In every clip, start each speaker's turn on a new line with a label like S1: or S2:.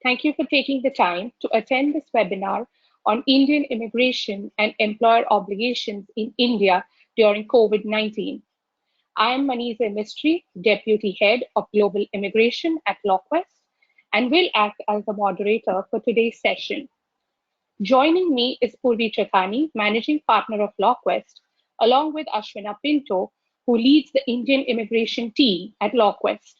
S1: Thank you for taking the time to attend this webinar on Indian immigration and employer obligations in India during COVID-19. I am Manisa Mistry, Deputy Head of Global Immigration at LawQuest, and will act as the moderator for today's session. Joining me is Purvi Chathani, Managing Partner of LawQuest, along with Ashwina Pinto, who leads the Indian immigration team at LawQuest.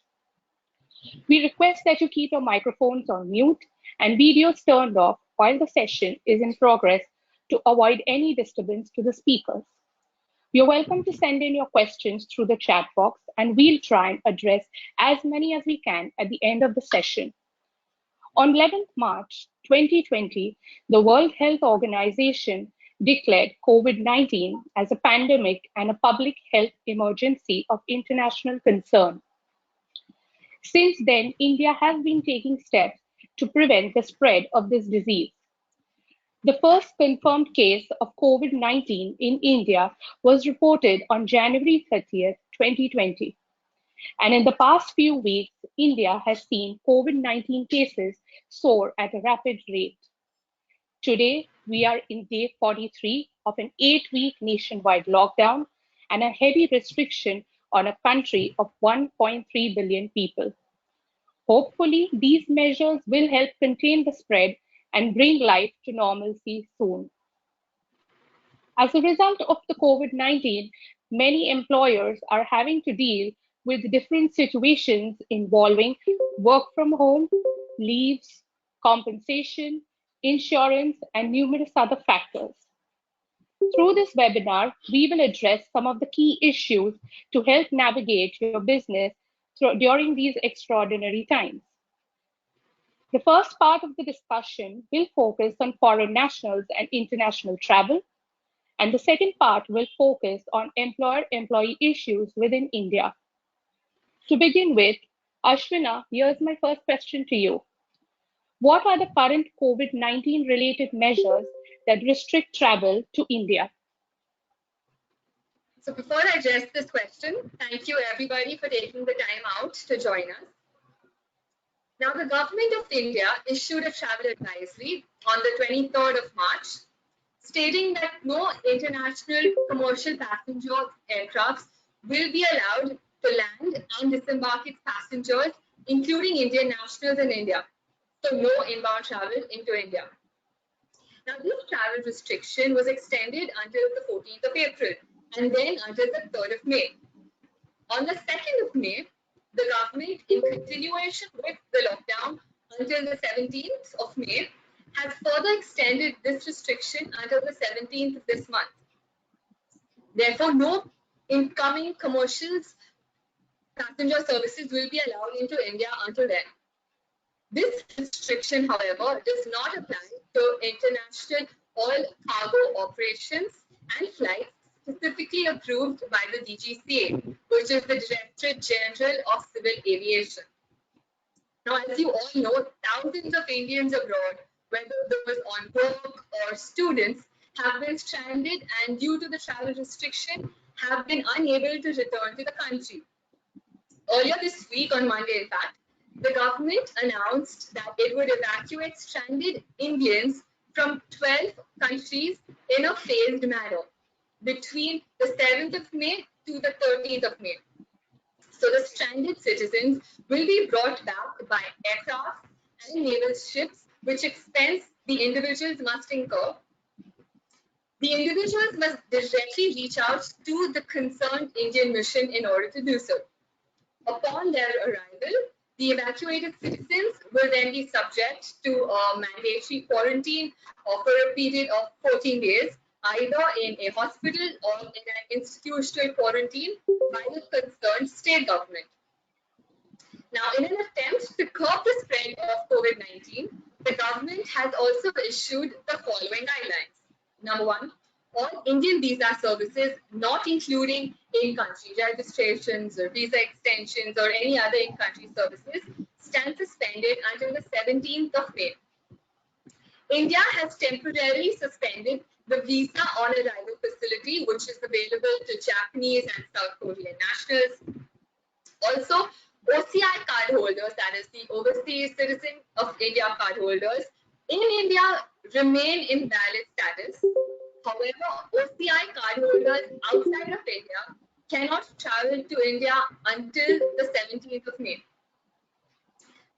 S1: We request that you keep your microphones on mute and videos turned off while the session is in progress to avoid any disturbance to the speakers. You're welcome to send in your questions through the chat box, and we'll try and address as many as we can at the end of the session. On 11th March 2020, the World Health Organization declared COVID-19 as a pandemic and a public health emergency of international concern. Since then, India has been taking steps to prevent the spread of this disease. The first confirmed case of COVID-19 in India was reported on January 30th, 2020. And in the past few weeks, India has seen COVID-19 cases soar at a rapid rate. Today, we are in day 43 of an 8-week nationwide lockdown and a heavy restriction on a country of 1.3 billion people. Hopefully, these measures will help contain the spread and bring life to normalcy soon. As a result of the COVID-19, many employers are having to deal with different situations involving work from home, leaves, compensation, insurance, and numerous other factors. Through this webinar, we will address some of the key issues to help navigate your business during these extraordinary times. The first part of the discussion will focus on foreign nationals and international travel, and the second part will focus on employer-employee issues within India. To begin with, Ashwina, here's my first question to you. What are the current COVID-19 related measures that restrict travel to India?
S2: So before I address this question, thank you everybody for taking the time out to join us. Now, the government of India issued a travel advisory on the 23rd of March, stating that no international commercial passenger aircrafts will be allowed to land and disembark its passengers, including Indian nationals in India. So no inbound travel into India. Now, this travel restriction was extended until the 14th of April and then until the 3rd of May. On the 2nd of May, the government, in continuation with the lockdown until the 17th of May, has further extended this restriction until the 17th of this month. Therefore, no incoming commercial passenger services will be allowed into India until then. This restriction, however, does not apply to international all cargo operations and flights specifically approved by the DGCA, which is the Directorate General of Civil Aviation. Now, as you all know, thousands of Indians abroad, whether those on work or students, have been stranded and due to the travel restriction have been unable to return to the country. Earlier this week, on Monday in fact, the government announced that it would evacuate stranded Indians from 12 countries in a phased manner between the 7th of May to the 13th of May. So the stranded citizens will be brought back by aircraft and naval ships, which expense the individuals must incur. The individuals must directly reach out to the concerned Indian mission in order to do so. Upon their arrival, the evacuated citizens will then be subject to a mandatory quarantine for a period of 14 days, either in a hospital or in an institutional quarantine by the concerned state government. Now, in an attempt to curb the spread of COVID-19, the government has also issued the following guidelines. Number one, all Indian visa services, not including in-country registrations or visa extensions or any other in-country services, stand suspended until the 17th of May. India has temporarily suspended the visa on arrival facility, which is available to Japanese and South Korean nationals. Also, OCI card holders, that is the Overseas Citizen of India cardholders in India remain in valid status. However, OCI cardholders outside of India cannot travel to India until the 17th of May.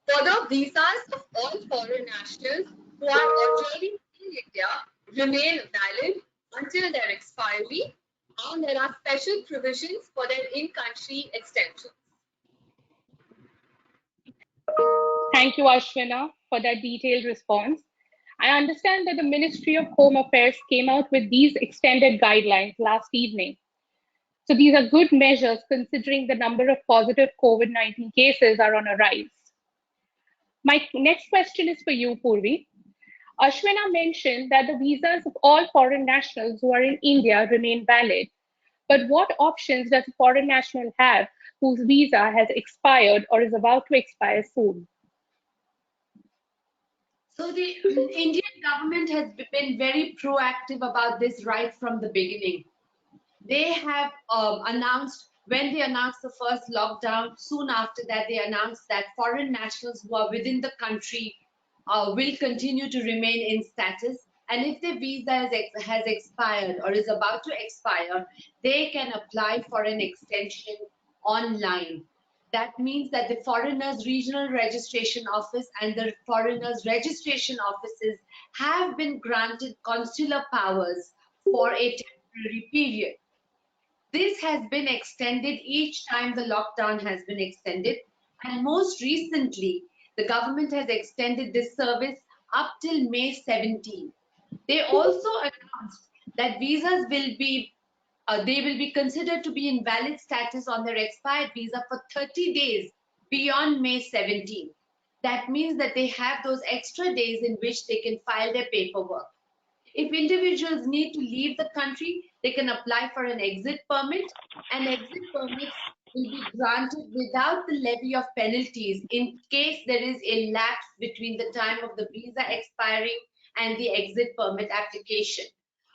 S2: Further, visas of all foreign nationals who are already in India remain valid until their expiry, and there are special provisions for their in-country extension.
S1: Thank you, Ashwina, for that detailed response. I understand that the Ministry of Home Affairs came out with these extended guidelines last evening. So these are good measures considering the number of positive COVID-19 cases are on a rise. My next question is for you, Purvi. Ashwina mentioned that the visas of all foreign nationals who are in India remain valid. But what options does a foreign national have whose visa has expired or is about to expire soon?
S3: So the Indian government has been very proactive about this right from the beginning. They have announced, when they announced the first lockdown, soon after that, they announced that foreign nationals who are within the country will continue to remain in status. And if their visa has expired or is about to expire, they can apply for an extension online. That means that the foreigners regional registration office and the foreigners registration offices have been granted consular powers for a temporary period. This has been extended each time the lockdown has been extended, and most recently, the government has extended this service up till May 17. They also announced that visas will be they will be considered to be in valid status on their expired visa for 30 days beyond May 17. That means that they have those extra days in which they can file their paperwork. If individuals need to leave the country, they can apply for an exit permit, and exit permits will be granted without the levy of penalties in case there is a lapse between the time of the visa expiring and the exit permit application.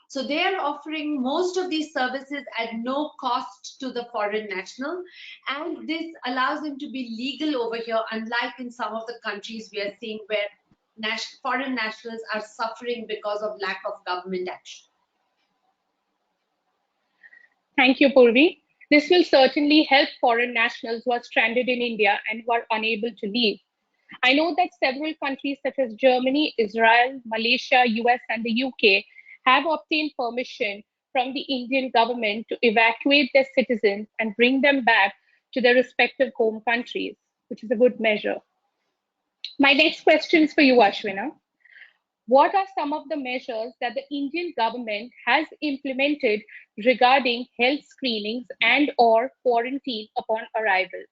S3: So they are offering most of these services at no cost to the foreign national, and this allows them to be legal over here, unlike in some of the countries we are seeing where foreign nationals are suffering because of lack of government action.
S1: Thank you, Purvi. This will certainly help foreign nationals who are stranded in India and who are unable to leave. I know that several countries such as Germany, Israel, Malaysia, US, and the UK have obtained permission from the Indian government to evacuate their citizens and bring them back to their respective home countries, which is a good measure. My next question is for you, Ashwina. What are some of the measures that the Indian government has implemented regarding health screenings and or quarantine upon arrival?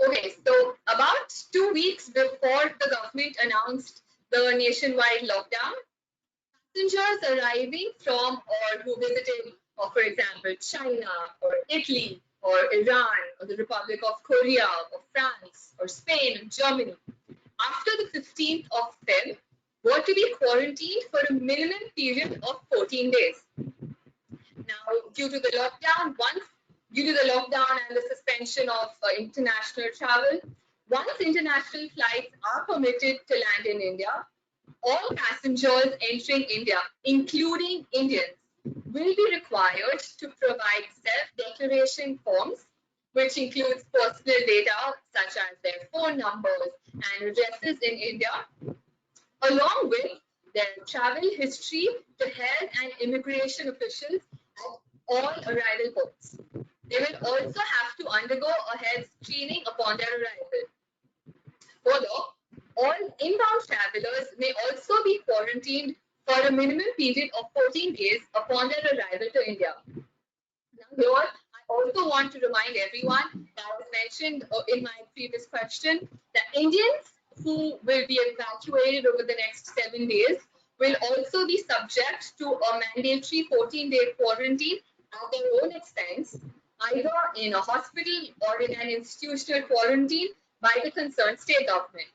S2: Okay, so about 2 weeks before the government announced the nationwide lockdown, passengers arriving from or who visited, or for example, China or Italy or Iran or the Republic of Korea or France or Spain or Germany after the 15th of Feb were to be quarantined for a minimum period of 14 days. Now, due to the lockdown and the suspension of international travel, once international flights are permitted to land in India, all passengers entering India, including Indians, will be required to provide self-declaration forms, which includes personal data such as their phone numbers and addresses in India, along with their travel history to health and immigration officials at all arrival ports. They will also have to undergo a health screening upon their arrival. Further, all inbound travelers may also be quarantined for a minimum period of 14 days upon their arrival to India. Now, here, I also want to remind everyone that was mentioned in my previous question that Indians who will be evacuated over the next 7 days will also be subject to a mandatory 14-day quarantine at their own expense, either in a hospital or in an institutional quarantine by the concerned state government.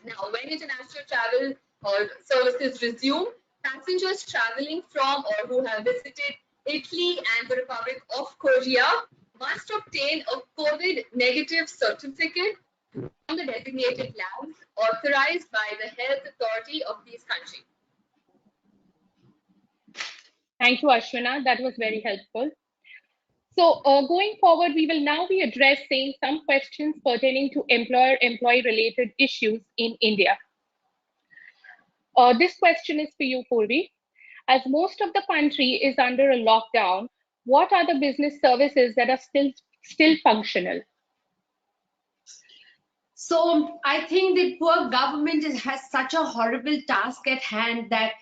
S2: Now, when international travel or services resume, passengers traveling from or who have visited Italy and the Republic of Korea must obtain a COVID negative certificate from the designated labs authorized by the health authority of these countries.
S1: Thank you, Ashwina. That was very helpful. So, going forward, we will now be addressing some questions pertaining to employer-employee related issues in India. This question is for you, Purvi. As most of the country is under a lockdown, what are the business services that are still functional?
S3: So I think the poor government has such a horrible task at hand that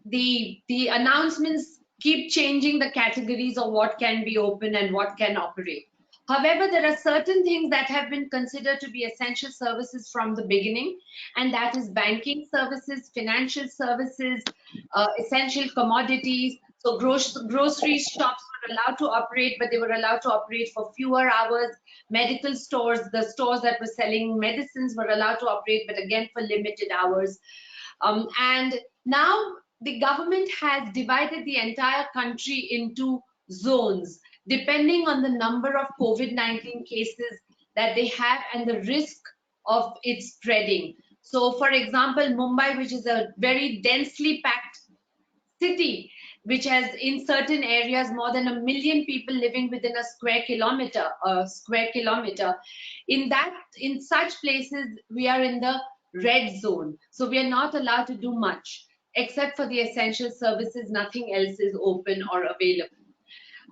S3: the announcements keep changing the categories of what can be open and what can operate. However, there are certain things that have been considered to be essential services from the beginning, and that is banking services, financial services, essential commodities. So grocery shops were allowed to operate, but they were allowed to operate for fewer hours. Medical stores, the stores that were selling medicines were allowed to operate, but again for limited hours. And now the government has divided the entire country into zones, depending on the number of COVID-19 cases that they have and the risk of it spreading. So, for example, Mumbai, which is a very densely packed city, which has in certain areas more than 1 million people living within a square kilometer. In such places, we are in the red zone. So we are not allowed to do much. Except for the essential services, nothing else is open or available.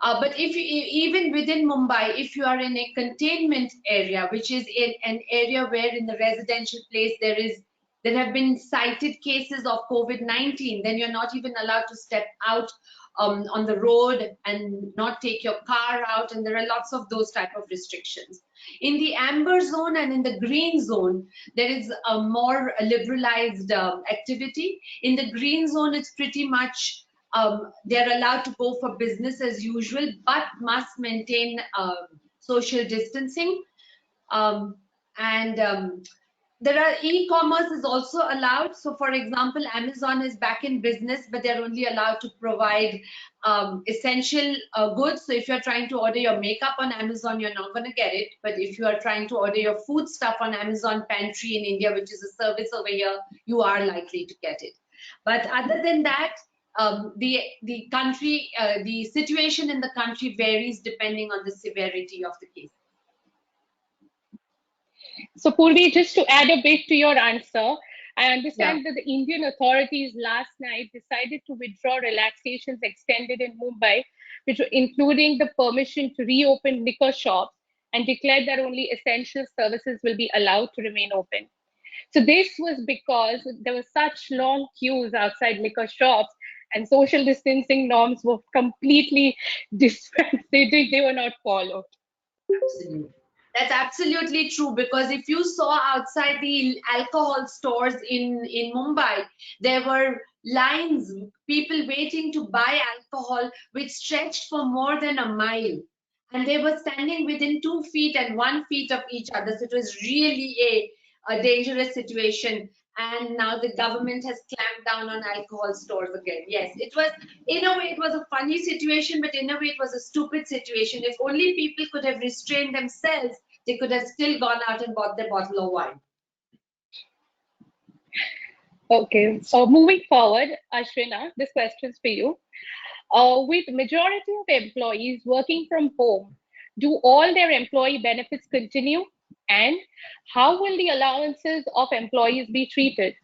S3: But if you, even within Mumbai, if you are in a containment area, which is in an area where in the residential place there have been cited cases of COVID-19, then you're not even allowed to step out on the road and not take your car out, and there are lots of those type of restrictions. In the amber zone and in the green zone, there is a more liberalized activity. In the green zone, it's pretty much they're allowed to go for business as usual, but must maintain social distancing. And there are e-commerce is also allowed. So for example, Amazon is back in business, but they're only allowed to provide essential goods. So if you're trying to order your makeup on Amazon, you're not going to get it. But if you are trying to order your food stuff on Amazon Pantry in India, which is a service over here, you are likely to get it. But other than that, the country, the situation in the country varies depending on the severity of the case.
S1: So, Purvi, just to add a bit to your answer, I understand that the Indian authorities last night decided to withdraw relaxations extended in Mumbai, which were including the permission to reopen liquor shops, and declared that only essential services will be allowed to remain open. So this was because there were such long queues outside liquor shops, and social distancing norms were completely different. They were not followed.
S3: Absolutely. That's absolutely true, because if you saw outside the alcohol stores in Mumbai, there were lines, people waiting to buy alcohol, which stretched for more than a mile. And they were standing within 2 feet and 1 feet of each other. So it was really a dangerous situation. And now the government has clamped down on alcohol stores again. Yes, it was, in a way, it was a funny situation, but in a way, it was a stupid situation. If only people could have restrained themselves, they could have still gone out and bought their bottle of wine.
S1: Okay, so moving forward, Ashwina, this question's for you. With majority of employees working from home, do all their employee benefits continue? And how will the allowances of employees be treated?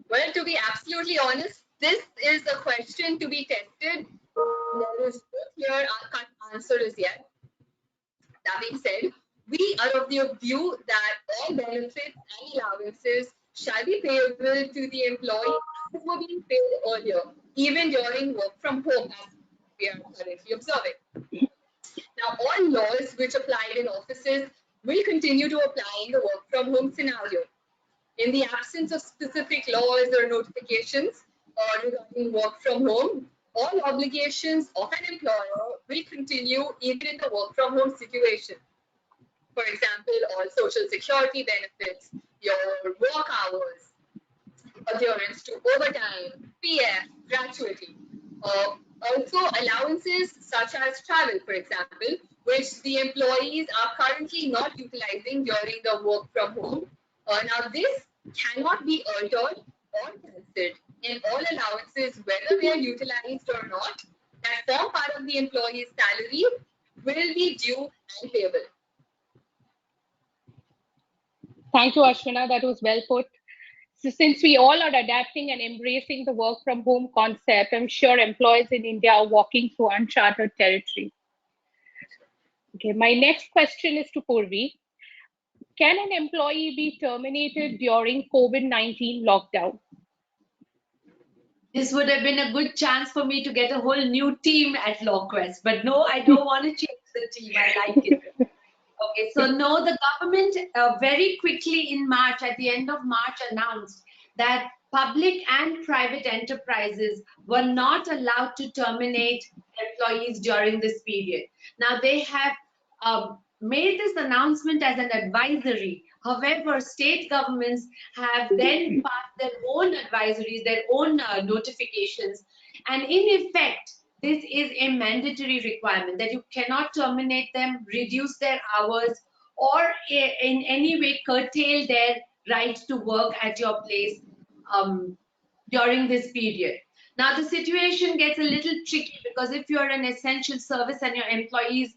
S2: Well, to be absolutely honest, this is a question to be tested. There is no clear cut answer as yet. That being said, we are of the view that all benefits and allowances shall be payable to the employee as were being paid earlier, even during work from home, as we are currently observing. Now, all laws which applied in offices will continue to apply in the work from home scenario. In the absence of specific laws or notifications regarding work from home, all obligations of an employer will continue even in the work from home situation. For example, all social security benefits, your work hours, adherence to overtime, PF, gratuity. Also, allowances such as travel, for example, which the employees are currently not utilizing during the work from home. Now, this cannot be altered or cancelled, and all allowances, whether they are utilized or not, that form part of the employee's salary will be due and payable.
S1: Thank you, Ashwina. That was well put. So, since we all are adapting and embracing the work from home concept, I'm sure employees in India are walking through uncharted territory. Okay, my next question is to Purvi. Can an employee be terminated during COVID-19 lockdown?
S3: This would have been a good chance for me to get a whole new team at LawQuest, but no, I don't want to change the team. I like it. Okay, so no, the government very quickly in March, at the end of March, announced that public and private enterprises were not allowed to terminate employees during this period. Now, they have made this announcement as an advisory. However, state governments have then passed their own advisories, their own notifications, and in effect, this is a mandatory requirement that you cannot terminate them, reduce their hours, or in any way curtail their right to work at your place during this period. Now, the situation gets a little tricky because if you're an essential service and your employees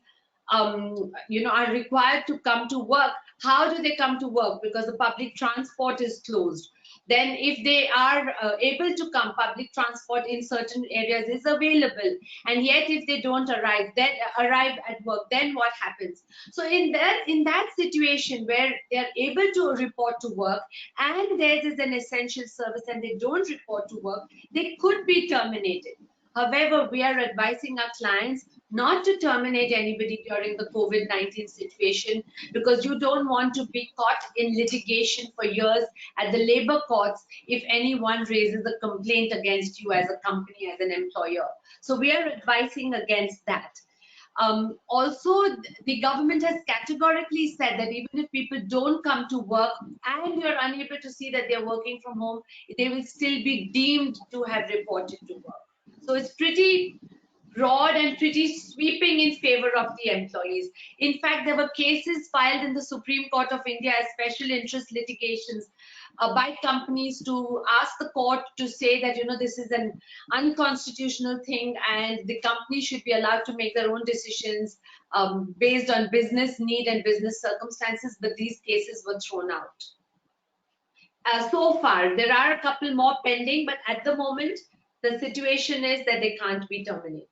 S3: are required to come to work, how do they come to work? Because the public transport is closed. Then if they are able to come, public transport in certain areas is available, and yet if they don't arrive at work, then what happens? So in that situation where they are able to report to work and there is an essential service and they don't report to work, they could be terminated. However, we are advising our clients not to terminate anybody during the COVID-19 situation because you don't want to be caught in litigation for years at the labor courts if anyone raises a complaint against you as a company, as an employer. So we are advising against that. Also, the government has categorically said that even if people don't come to work and you're unable to see that they're working from home, they will still be deemed to have reported to work. So it's pretty broad and pretty sweeping in favor of the employees. In fact, there were cases filed in the Supreme Court of India as special interest litigations by companies to ask the court to say that, this is an unconstitutional thing and the company should be allowed to make their own decisions based on business need and business circumstances, but these cases were thrown out. So far, there are a couple more pending, but at the moment, the situation is that they can't be terminated.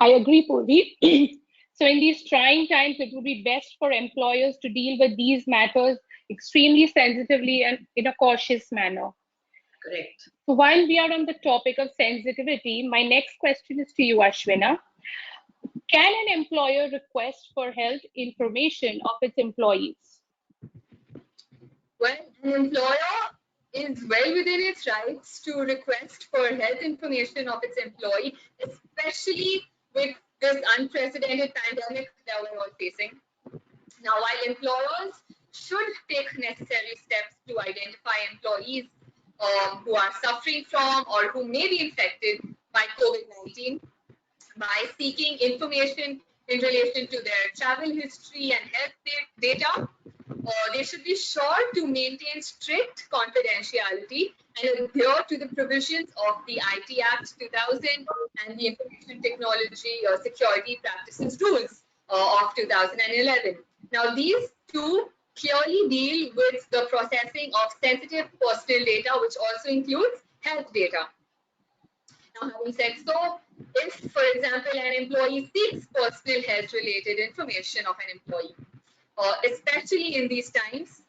S1: I agree, Purvi. So in these trying times, it would be best for employers to deal with these matters extremely sensitively and in a cautious manner.
S3: Correct.
S1: So while we are on the topic of sensitivity, my next question is to you, Ashwina. Can an employer request for health information of its employees?
S2: Well, an employer is well within its rights to request for health information of its employee, especially with this unprecedented pandemic that we're all facing. Now, while employers should take necessary steps to identify employees who are suffering from or who may be infected by COVID-19 by seeking information in relation to their travel history and health data, they should be sure to maintain strict confidentiality and adhere to the provisions of the IT Act 2000 and the Information Technology Security Practices Rules of 2011. Now, these two clearly deal with the processing of sensitive personal data, which also includes health data. Now, having said so, if, for example, an employee seeks personal health-related information of an employee, especially in these times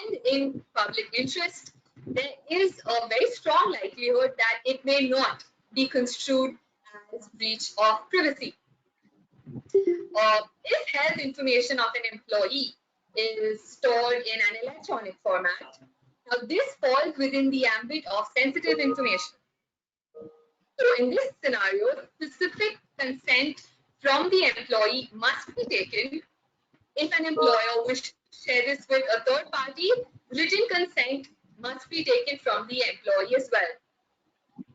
S2: and in public interest, there is a very strong likelihood that it may not be construed as breach of privacy. If health information of an employee is stored in an electronic format, now this falls within the ambit of sensitive information. So in this scenario, specific consent from the employee must be taken. If an employer wishes to share this with a third party, written consent must be taken from the employee as well.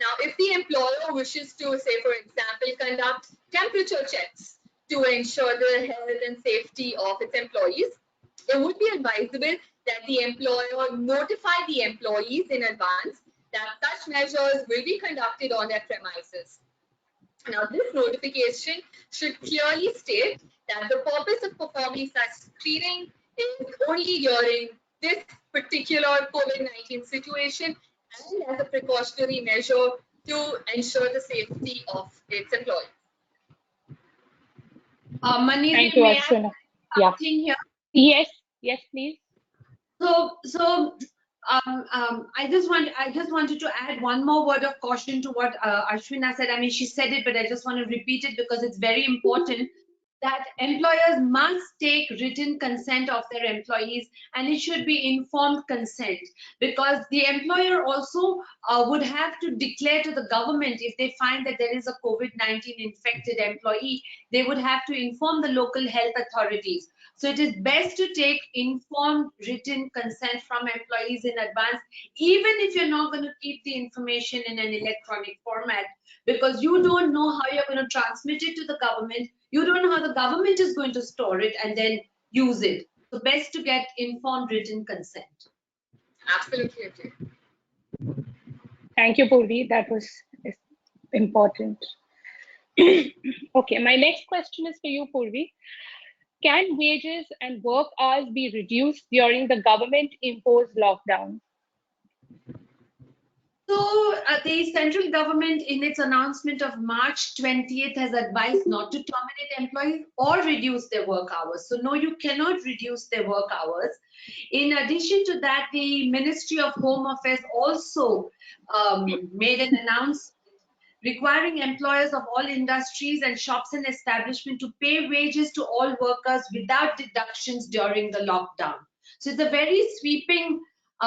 S2: Now, if the employer wishes to, say, for example, conduct temperature checks to ensure the health and safety of its employees, it would be advisable that the employer notify the employees in advance that such measures will be conducted on their premises. Now, this notification should clearly state that the purpose of performing such screening is only during this particular COVID-19 situation and as a precautionary measure to ensure the safety of its employees.
S3: Manizi,
S1: Thank you,
S3: may I add
S1: Ashwina. Yeah.
S3: something here?
S1: Yes, yes, please.
S3: I just wanted to add one more word of caution to what Ashwina said. I mean, she said it, but I just want to repeat it because it's very important that employers must take written consent of their employees, and it should be informed consent, because the employer also would have to declare to the government if they find that there is a COVID-19 infected employee. They would have to inform the local health authorities. So it is best to take informed written consent from employees in advance, even if you're not going to keep the information in an electronic format, because you don't know how you're going to transmit it to the government. You don't know how the government is going to store it and then use it. So best to get informed written consent.
S2: Absolutely agree.
S1: Thank you, Purvi. That was important. Okay, my next question is for you, Purvi. Can wages and work hours be reduced during the government imposed lockdown?
S3: So the central government in its announcement of March 20th has advised not to terminate employees or reduce their work hours. So no, you cannot reduce their work hours. In addition to that, the Ministry of Home Affairs also made an announcement requiring employers of all industries and shops and establishments to pay wages to all workers without deductions during the lockdown. So it's a very sweeping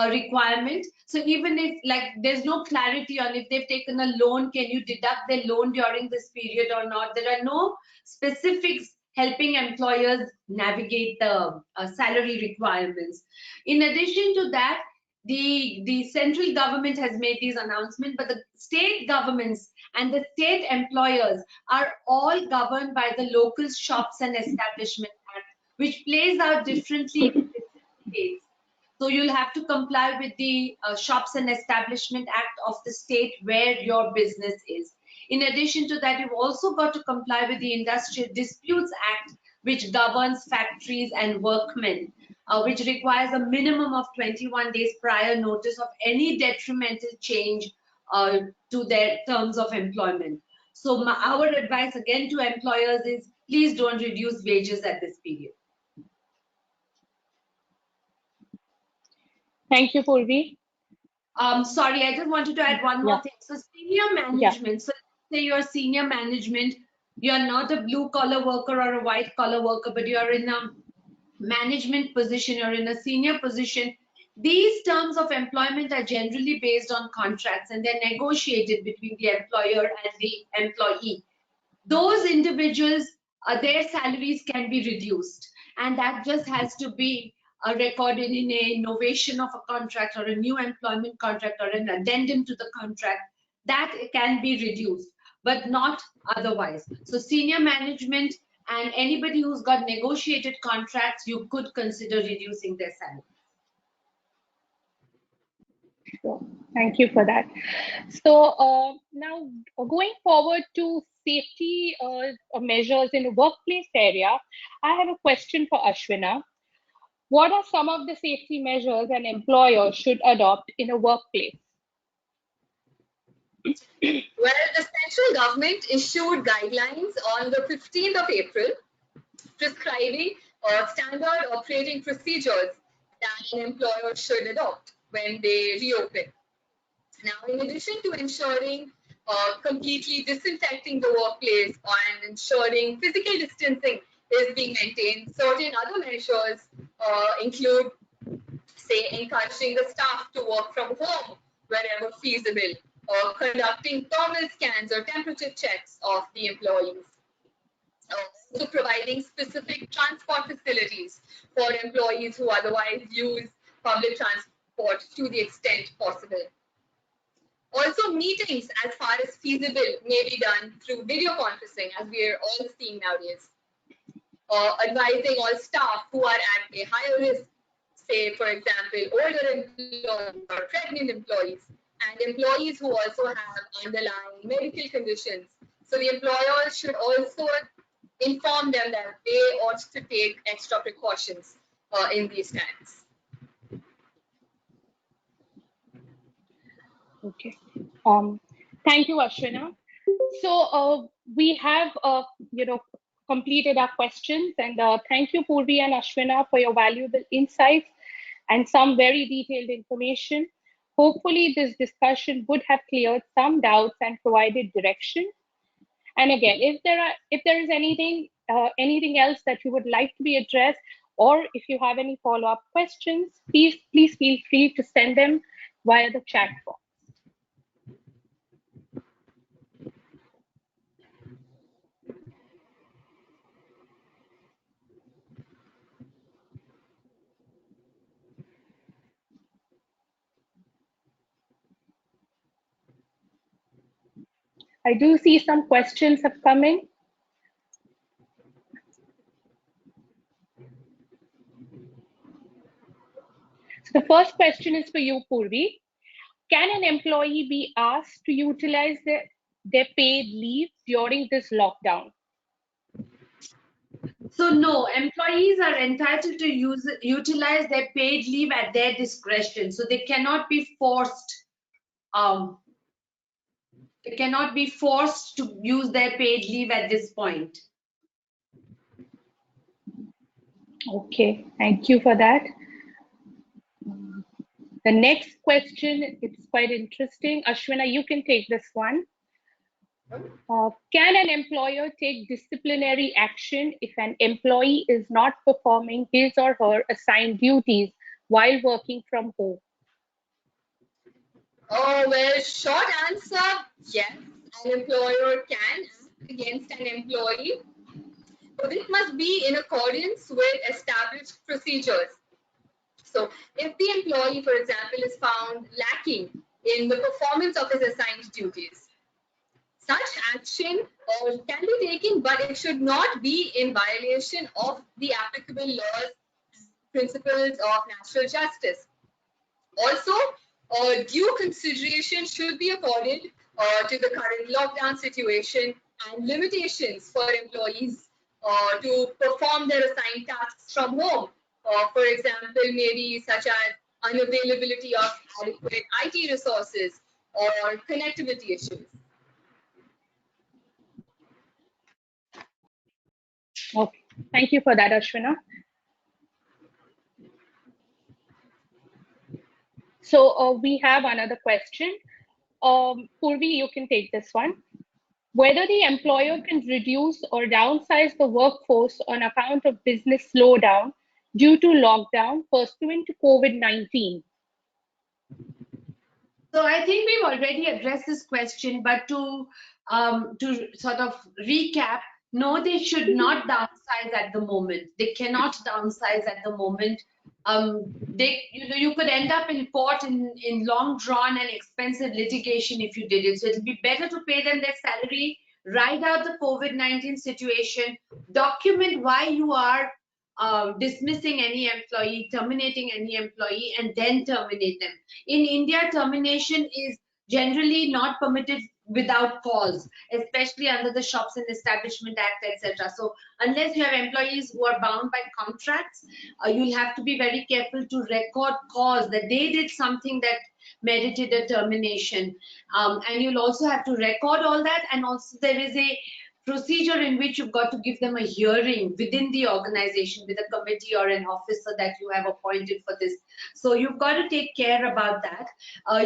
S3: requirement. So even if like there's no clarity on if they've taken a loan, can you deduct their loan during this period or not? There are no specifics helping employers navigate the salary requirements. In addition to that, the central government has made these announcements, but the state governments and the state employers are all governed by the Local Shops and Establishment Act, which plays out differently in different states. So you'll have to comply with the Shops and Establishment Act of the state where your business is. In addition to that, you've also got to comply with the Industrial Disputes Act, which governs factories and workmen, which requires a minimum of 21 days prior notice of any detrimental change to their terms of employment. So our advice again to employers is please don't reduce wages at this period.
S1: Thank you, Purvi.
S3: Sorry, I just wanted to add one more thing. So senior management, so let's say you're senior management, you're not a blue collar worker or a white collar worker, but you're in a management position, you're in a senior position. These terms of employment are generally based on contracts and they're negotiated between the employer and the employee. Those individuals, their salaries can be reduced, and that just has to be recorded in a novation of a contract or a new employment contract or an addendum to the contract. That can be reduced, but not otherwise. So senior management and anybody who's got negotiated contracts, you could consider reducing their salary.
S1: Sure. Thank you for that. So now going forward to safety measures in the workplace area, I have a question for Ashwina. What are some of the safety measures an employer should adopt in a workplace?
S2: Well, the central government issued guidelines on the 15th of April prescribing standard operating procedures that an employer should adopt when they reopen. Now, in addition to ensuring completely disinfecting the workplace and ensuring physical distancing is being maintained, certain other measures include, say, encouraging the staff to work from home wherever feasible, or conducting thermal scans or temperature checks of the employees. Also providing specific transport facilities for employees who otherwise use public transport to the extent possible. Also, meetings, as far as feasible, may be done through video conferencing, as we are all seeing nowadays. Advising all staff who are at a higher risk, say, for example, older employees or pregnant employees, and employees who also have underlying medical conditions. So the employer should also inform them that they ought to take extra precautions in these times.
S1: Okay. Thank you, Ashwina. So we have, completed our questions, and thank you, Purvi and Ashwina, for your valuable insights and some very detailed information. Hopefully, this discussion would have cleared some doubts and provided direction. And again, if there is anything else that you would like to be addressed, or if you have any follow-up questions, please feel free to send them via the chat box. I do see some questions have come in. So the first question is for you, Purvi. Can an employee be asked to utilize their paid leave during this lockdown?
S3: So no, employees are entitled to utilize their paid leave at their discretion. So they cannot be forced. They cannot be forced to use their paid leave at this point.
S1: Okay, thank you for that. The next question, it's quite interesting. Ashwina, you can take this one. Can an employer take disciplinary action if an employee is not performing his or her assigned duties while working from home?
S2: Oh, well, short answer, yes, an employer can act against an employee, but it must be in accordance with established procedures. So if the employee, for example, is found lacking in the performance of his assigned duties, such action can be taken, but it should not be in violation of the applicable laws, principles of natural justice. Also, due consideration should be accorded to the current lockdown situation and limitations for employees to perform their assigned tasks from home. For example, maybe such as unavailability of adequate IT resources or connectivity issues.
S1: Okay, thank you for that, Ashwina. So we have another question. Purvi, you can take this one. Whether the employer can reduce or downsize the workforce on account of business slowdown due to lockdown pursuant to COVID-19.
S3: So I think we've already addressed this question, but to sort of recap, no, they should not downsize at the moment. They cannot downsize at the moment. You could end up in court in long drawn and expensive litigation if you did it. So it'll be better to pay them their salary, ride out the COVID-19 situation, document why you are dismissing any employee, terminating any employee, and then terminate them. In India, termination is generally not permitted without cause, especially under the Shops and Establishment Act, etc. So unless you have employees who are bound by contracts, you'll have to be very careful to record cause, that they did something that merited a termination. And you'll also have to record all that. And also there is a procedure in which you've got to give them a hearing within the organization with a committee or an officer that you have appointed for this. So you've got to take care about that.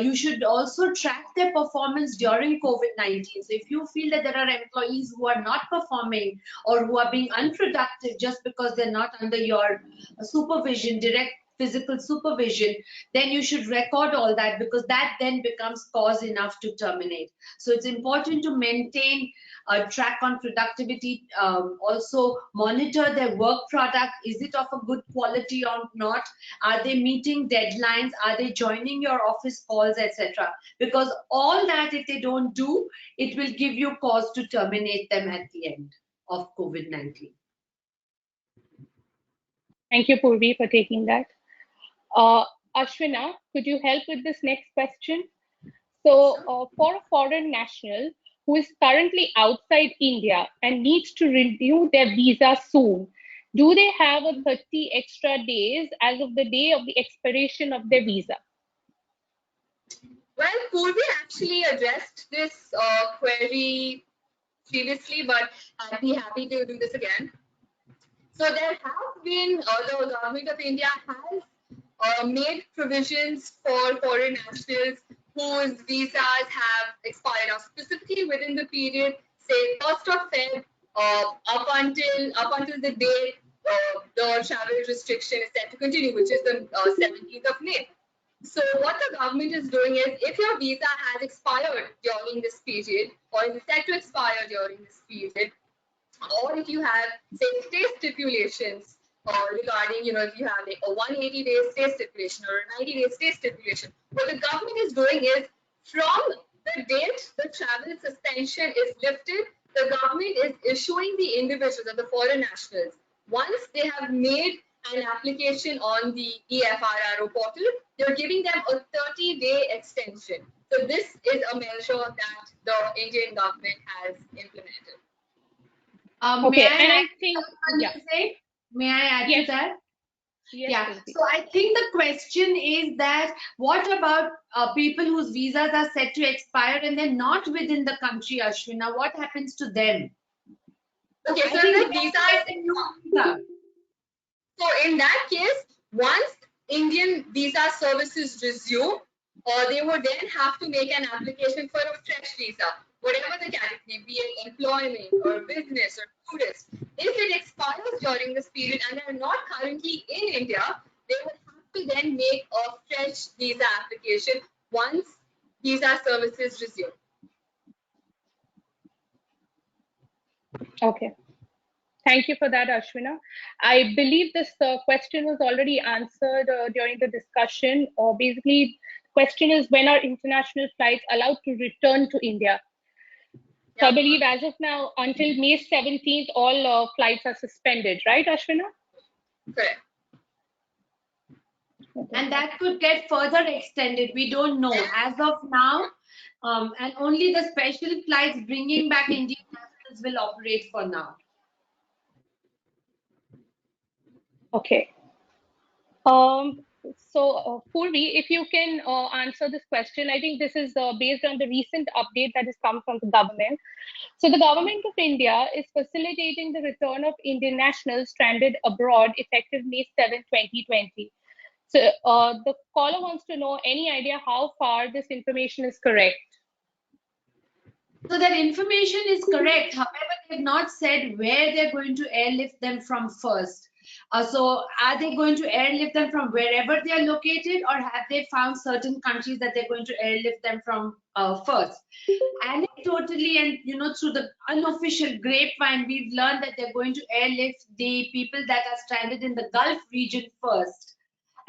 S3: You should also track their performance during COVID-19. So if you feel that there are employees who are not performing or who are being unproductive just because they're not under your supervision, direct physical supervision, then you should record all that, because that then becomes cause enough to terminate. So it's important to maintain a track on productivity, also monitor their work product. Is it of a good quality or not? Are they meeting deadlines? Are they joining your office calls, etc.? Because all that, if they don't do, it will give you cause to terminate them at the end of COVID-19.
S1: Thank you, Purvi, for taking that. Uh, Ashwina, could you help with this next question? So, for a foreign national who is currently outside India and needs to renew their visa soon, do they have a 30 extra days as of the day of the expiration of their visa?
S2: Well, Purvi actually addressed this query previously, but I'd be happy to do this again. So there have been, the government of India has made provisions for foreign nationals whose visas have expired, now specifically within the period, say 1st of Feb, up until the day the travel restriction is set to continue, which is the 17th of May. So what the government is doing is, if your visa has expired during this period, or is set to expire during this period, or if you have, say, stay stipulations regarding, if you have like a 180-day stay stipulation or a 90-day stay stipulation, what the government is doing is, from the date the travel suspension is lifted, the government is issuing the individuals or the foreign nationals, once they have made an application on the EFRRO portal, they're giving them a 30-day extension. So this is a measure that the Indian government has implemented.
S1: Okay, and I think, yeah,
S3: May I add
S1: yes,
S3: to that?
S1: yes,
S3: Yeah,
S1: Purvi.
S3: so I think the question is that what about people whose visas are set to expire and they're not within the country, Ashwina? What happens to them?
S2: Okay,
S3: I
S2: so
S3: think
S2: the
S3: they have to
S2: visas.
S3: get a new visa.
S2: So in that case, once Indian visa services resume, they would then have to make an application for a fresh visa, whatever the category, be it employment or business or tourist. If it expires during this period and they're not currently in India, they would have to then make a fresh visa application once visa services resume.
S1: Okay. Thank you for that, Ashwina. I believe this question was already answered during the discussion. Basically, the question is, when are international flights allowed to return to India? So I
S2: Yeah,
S1: believe as of now, until May 17th, all flights are suspended, right, Ashwina?
S2: correct.
S3: And that could get further extended. We don't know. As of now, and only the special flights bringing back Indian nationals will operate for now.
S1: Okay. Purvi, if you can answer this question, I think this is based on the recent update that has come from the government. So the government of India is facilitating the return of Indian nationals stranded abroad effective May 7, 2020. So the caller wants to know any idea how far this information is correct.
S3: So that information is correct. However, they've not said where they're going to airlift them from first. So are they going to airlift them from wherever they are located, or have they found certain countries that they're going to airlift them from first? Anecdotally, and through the unofficial grapevine, we've learned that they're going to airlift the people that are stranded in the Gulf region first,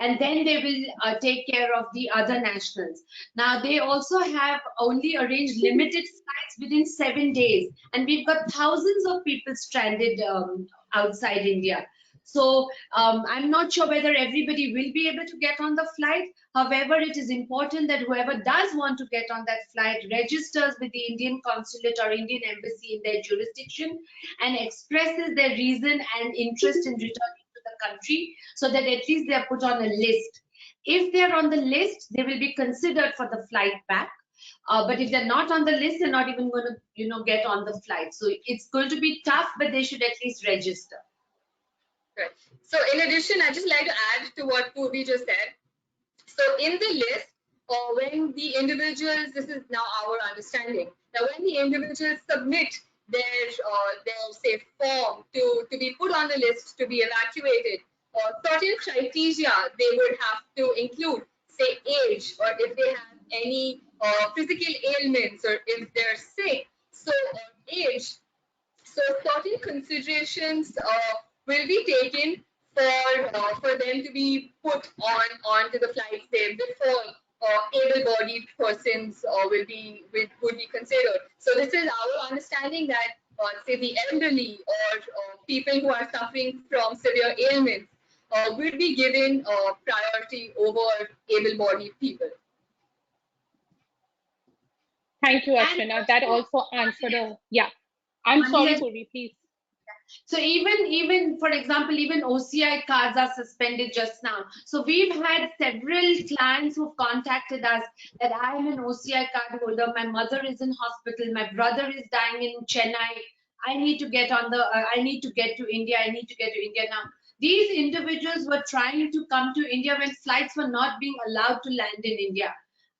S3: and then they will take care of the other nationals. Now, they also have only arranged limited flights within 7 days, and we've got thousands of people stranded outside India. So I'm not sure whether everybody will be able to get on the flight. However, it is important that whoever does want to get on that flight registers with the Indian consulate or Indian embassy in their jurisdiction and expresses their reason and interest in returning to the country, so that at least they are put on a list. If they're on the list, they will be considered for the flight back. But if they're not on the list, they're not even going to, get on the flight. So it's going to be tough, but they should at least register.
S2: Right. So in addition, I'd just like to add to what Purvi just said. So in the list, when the individuals, this is now our understanding, that when the individuals submit their say form to be put on the list to be evacuated, certain criteria they would have to include, say age, or if they have any physical ailments, or if they're sick, so age. So certain considerations will be taken for them to be put on onto the flights there before able-bodied persons would be considered. So this is our understanding that say the elderly or people who are suffering from severe ailments will be given priority over able-bodied people.
S1: Thank you,
S3: And
S1: Ashwina. That
S3: also,
S1: also answered a, yeah. I'm
S3: Mani
S1: sorry,
S3: has
S1: Purvi, please.
S3: So even for example, even OCI cards are suspended just now. So we've had several clients who've contacted us that I am an OCI card holder. My mother is in hospital. My brother is dying in Chennai. I need to get on the. I need to get to India. I need to get to India now. These individuals were trying to come to India when flights were not being allowed to land in India.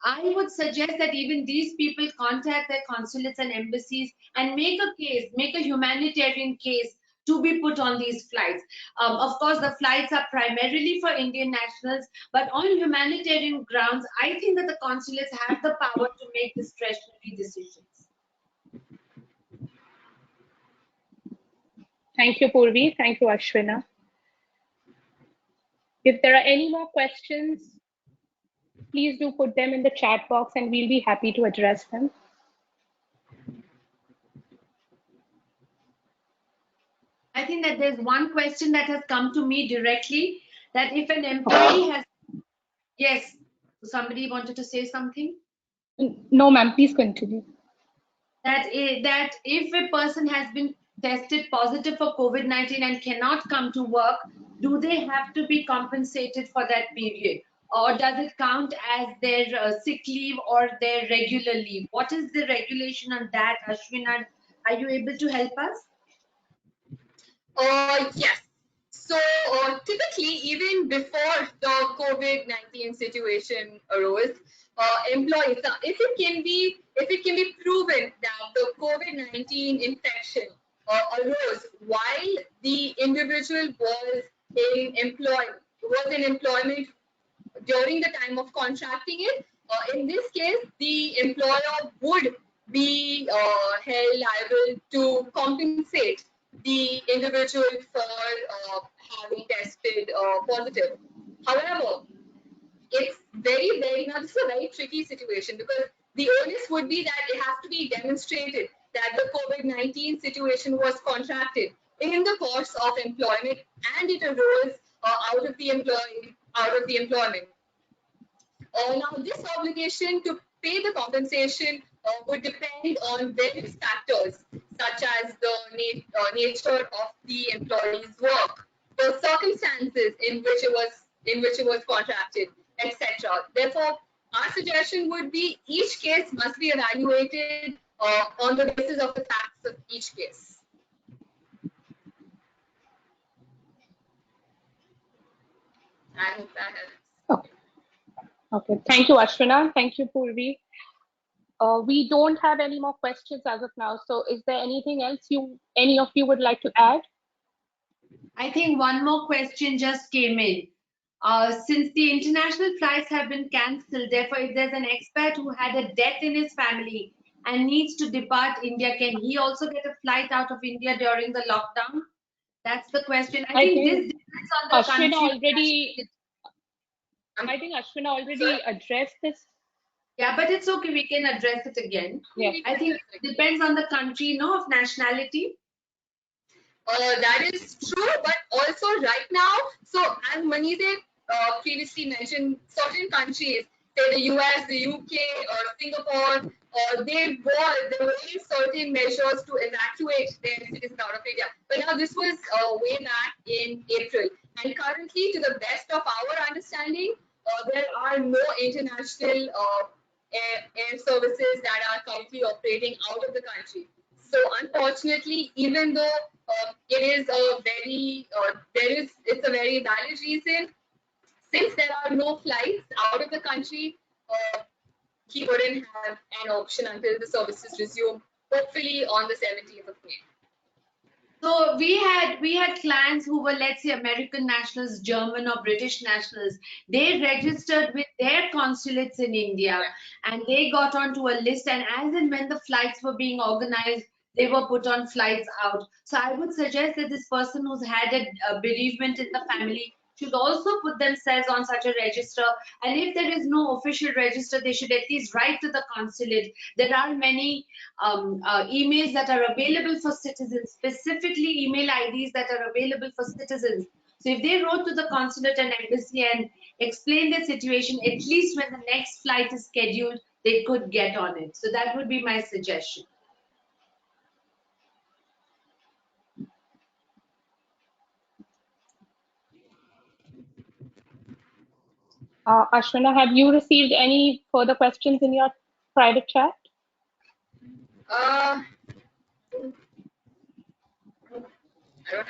S3: I would suggest that even these people contact their consulates and embassies and make a case, make a humanitarian case to be put on these flights. Of course, the flights are primarily for Indian nationals, but on humanitarian grounds, I think that the consulates have the power to make discretionary decisions.
S1: Thank you, Purvi. Thank you, Ashwina. If there are any more questions, please do put them in the chat box and we'll be happy to address them.
S3: I think that there's one question that has come to me directly, that if an employee has, yes, somebody wanted to say something?
S1: No, ma'am, please continue.
S3: That if a person has been tested positive for COVID-19 and cannot come to work, do they have to be compensated for that period? Or does it count as their sick leave or their regular leave? What is the regulation on that, Ashwina? Are you able to help us?
S2: Yes. So typically, even before the COVID-19 situation arose, employees, if it can be proven that the COVID-19 infection arose while the individual was in employment during the time of contracting it, in this case, the employer would be held liable to compensate the individual for having tested positive. However, it's now this is a very tricky situation because the onus would be that it has to be demonstrated that the COVID-19 situation was contracted in the course of employment and it arose out of the employment. Now, this obligation to pay the compensation would depend on various factors, such as the nature of the employee's work, the circumstances in which it was contracted, etc. Therefore, our suggestion would be each case must be evaluated on the basis of the facts of each case. I hope that helps.
S1: Okay. Okay. Thank you, Ashwina. Thank you, Purvi. We don't have any more questions as of now. So is there anything else any of you would like to add?
S3: I think one more question just came in. Since the international flights have been cancelled, therefore, if there's an expat who had a death in his family and needs to depart India, can he also get a flight out of India during the lockdown? That's the question. I think this depends on the
S1: Ashwina
S3: country.
S1: already, I think Ashwina already addressed this.
S3: Yeah, but it's okay. We can address it again.
S1: Yes.
S3: I think it depends on the country, no, of nationality.
S2: That is true, but also right now, so as Manize previously mentioned, certain countries, say the US, the UK, or Singapore, there were certain measures to evacuate their citizens out of India. But now this was way back in April. And currently, to the best of our understanding, there are no international air services that are currently operating out of the country. So unfortunately, even though it is a it's a very valid reason, since there are no flights out of the country, he wouldn't have an option until the services resume, hopefully on the 17th of May.
S3: So we had clients who were, let's say, American nationals, German or British nationals. They registered with their consulates in India, and they got onto a list. And as and when the flights were being organized, they were put on flights out. So I would suggest that this person who's had a bereavement in the family should also put themselves on such a register. And if there is no official register, they should at least write to the consulate. There are many emails that are available for citizens, specifically email IDs that are available for citizens. So if they wrote to the consulate and embassy and explained their situation, at least when the next flight is scheduled, they could get on it. So that would be my suggestion.
S1: Ashwina, have you received any further questions in your private chat?
S2: I don't have.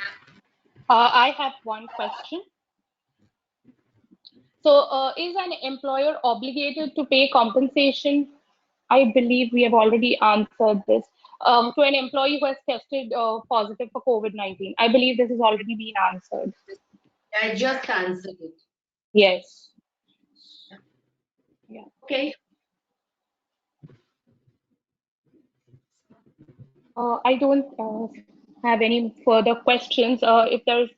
S1: I have one question. So, is an employer obligated to pay compensation? I believe we have already answered this. To an employee who has tested positive for COVID-19. I believe this has already been answered.
S3: I just answered it.
S1: Yes. Yeah.
S3: Okay.
S1: I don't have any further questions. If there's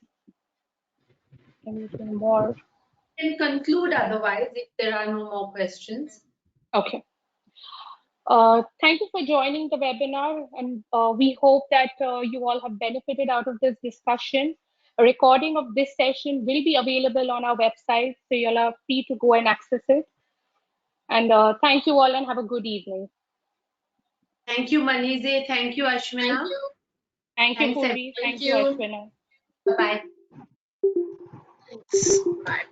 S1: anything more.
S3: We can conclude otherwise if there are no more questions.
S1: Okay. Thank you for joining the webinar, and we hope that you all have benefited out of this discussion. A recording of this session will be available on our website, so you'll are free to go and access it. And thank you all and have a good evening.
S3: Thank you, Manize. Thank you, Ashwina.
S2: Thank you.
S1: Thank you,
S3: Thanks,
S1: Purvi.
S2: Thank
S1: Thank you,
S2: you.
S1: Ashwina.
S3: Bye.
S2: Bye.